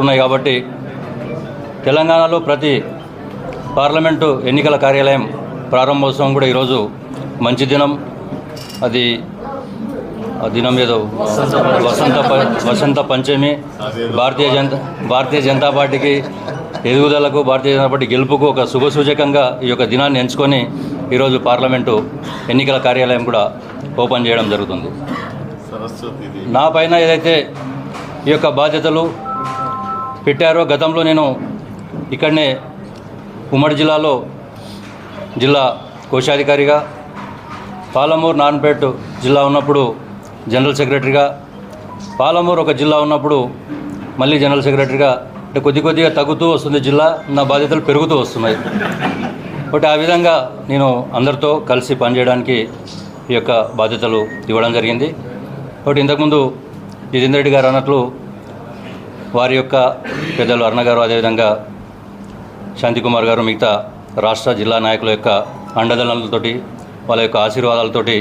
ఉన్నాయి కాబట్టి తెలంగాణలో ప్రతి పార్లమెంటు ఎన్నికల కార్యాలయం ప్రారంభోత్సవం కూడా ఈరోజు మంచి దినం. అది ఆ దినం ఏదో వసంత పంచమి. భారతీయ జనతా పార్టీకి ఎదుగుదలకు, భారతీయ జనతా పార్టీ గెలుపుకు ఒక శుభసూచకంగా ఈ యొక్క దినాన్ని ఎంచుకొని ఈరోజు పార్లమెంటు ఎన్నికల కార్యాలయం కూడా ఓపెన్ చేయడం జరుగుతుంది. నా పైన ఏదైతే ఈ యొక్క బాధ్యతలు పెట్టారో, గతంలో నేను ఇక్కడనే ఉమ్మడి జిల్లాలో జిల్లా కోశాధికారిగా, పాలమూరు నారాయణపేట జిల్లా ఉన్నప్పుడు జనరల్ సెక్రటరీగా, పాలమూరు ఒక జిల్లా ఉన్నప్పుడు మళ్ళీ జనరల్ సెక్రటరీగా, అంటే కొద్దిగా తగ్గుతూ వస్తుంది జిల్లా, నా బాధ్యతలు పెరుగుతూ వస్తున్నాయి. కాబట్టి ఆ విధంగా నేను అందరితో కలిసి పనిచేయడానికి ఈ యొక్క బాధ్యతలు ఇవ్వడం జరిగింది. కాబట్టి ఇంతకుముందు జితేందర్ రెడ్డి గారు అన్నట్లు వారి యొక్క పెద్దలు అరుణ గారు, అదేవిధంగా శాంతికుమార్ గారు, మిగతా రాష్ట్ర జిల్లా నాయకుల యొక్క అండదండలతోటి, వాళ్ళ యొక్క ఆశీర్వాదాలతోటి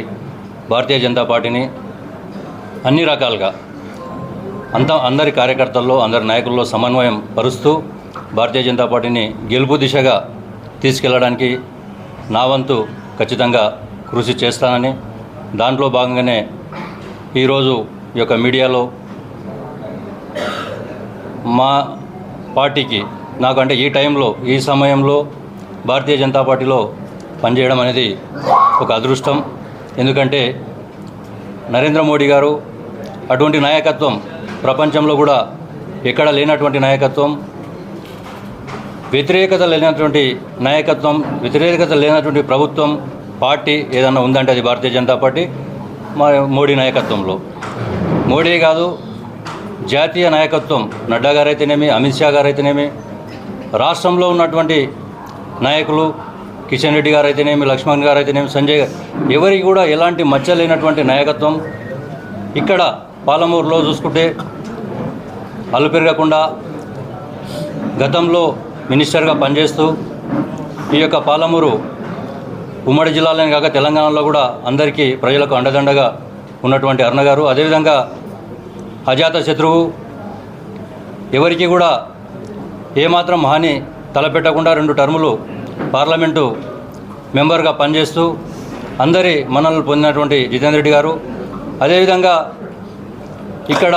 భారతీయ జనతా పార్టీని అన్ని రకాలుగా అందరి కార్యకర్తల్లో, అందరి నాయకుల్లో సమన్వయం పరుస్తూ భారతీయ జనతా పార్టీని గెలుపు దిశగా తీసుకెళ్లడానికి నా వంతు ఖచ్చితంగా కృషి చేస్తానని, దాంట్లో భాగంగానే ఈరోజు ఈ యొక్క మీడియాలో మా పార్టీకి నాకంటే ఈ టైంలో, ఈ సమయంలో భారతీయ జనతా పార్టీలో పనిచేయడం అనేది ఒక అదృష్టం. ఎందుకంటే నరేంద్ర మోడీ గారు అటువంటి నాయకత్వం ప్రపంచంలో కూడా ఎక్కడ లేనటువంటి నాయకత్వం, వ్యతిరేకత లేనటువంటి నాయకత్వం, వ్యతిరేకత లేనటువంటి ప్రభుత్వం, పార్టీ ఏదన్నా ఉందంటే అది భారతీయ జనతా పార్టీ. మోడీ నాయకత్వంలో, మోడీ కాదు జాతీయ నాయకత్వం, నడ్డా గారైతేనేమి, అమిత్ షా గారైతేనేమి, రాష్ట్రంలో ఉన్నటువంటి నాయకులు కిషన్ రెడ్డి గారు అయితేనేమి, లక్ష్మణ్ గారు అయితేనేమి, సంజయ్ గారు, ఎవరికి కూడా ఎలాంటి మచ్చ లేనటువంటి నాయకత్వం. ఇక్కడ పాలమూరులో చూసుకుంటే అలుపెరగకుండా గతంలో మినిస్టర్గా పనిచేస్తూ ఈ యొక్క పాలమూరు ఉమ్మడి జిల్లాలోనే కాక తెలంగాణలో కూడా అందరికీ ప్రజలకు అండదండగా ఉన్నటువంటి అరుణ గారు, అదేవిధంగా అజాత శత్రువు, ఎవరికి కూడా ఏమాత్రం హాని తలపెట్టకుండా 2 టర్ములు పార్లమెంటు మెంబర్గా పనిచేస్తూ అందరి మన్ననలు పొందినటువంటి జితేందర్ రెడ్డి గారు, అదేవిధంగా ఇక్కడ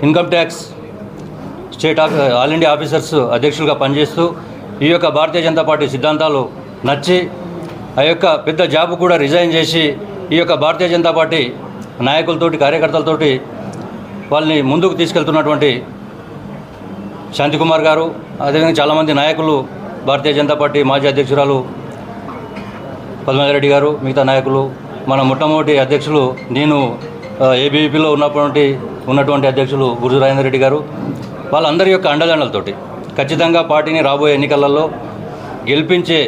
income tax state all India officers అధ్యక్షులుగా పనిచేస్తూ ఈ యొక్క భారతీయ జనతా పార్టీ సిద్ధాంతాలు నచ్చి ఆ యొక్క పెద్ద జాబ్ కూడా రిజైన్ చేసి ఈ యొక్క భారతీయ జనతా పార్టీ నాయకులతోటి, కార్యకర్తలతోటి వాళ్ళని ముందుకు తీసుకెళ్తున్నటువంటి శాంతికుమార్ గారు, అదేవిధంగా చాలామంది నాయకులు, భారతీయ జనతా పార్టీ మాజీ అధ్యక్షురాలు పద్మావతి రెడ్డి గారు, మిగతా నాయకులు, మన మొట్టమొదటి అధ్యక్షులు నేను ఏబీవీపీలో ఉన్నటువంటి అధ్యక్షులు గురుజు రాజేందర్ రెడ్డి గారు, వాళ్ళందరి యొక్క అండదండలతోటి ఖచ్చితంగా పార్టీని రాబోయే ఎన్నికలలో గెలిపించే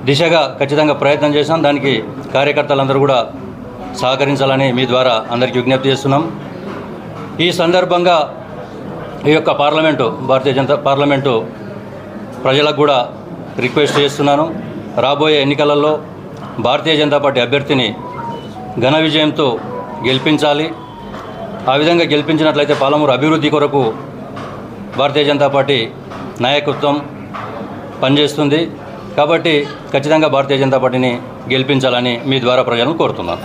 దిశగా ఖచ్చితంగా ప్రయత్నం చేశాం. దానికి కార్యకర్తలందరూ కూడా సహకరించాలని మీ ద్వారా అందరికీ విజ్ఞప్తి చేస్తున్నాం. ఈ సందర్భంగా ఈ యొక్క భారతీయ జనతా పార్లమెంటు ప్రజలకు కూడా రిక్వెస్ట్ చేస్తున్నాను. రాబోయే ఎన్నికలలో భారతీయ జనతా పార్టీ అభ్యర్థిని ఘన విజయంతో గెలిపించాలి. ఆ విధంగా గెలిపించినట్లయితే పాలమూరు అభివృద్ధి కొరకు భారతీయ జనతా పార్టీ నాయకత్వం పనిచేస్తుంది. కాబట్టి ఖచ్చితంగా భారతీయ జనతా పార్టీని గెలిపించాలని మీ ద్వారా ప్రజలను కోరుతున్నాను.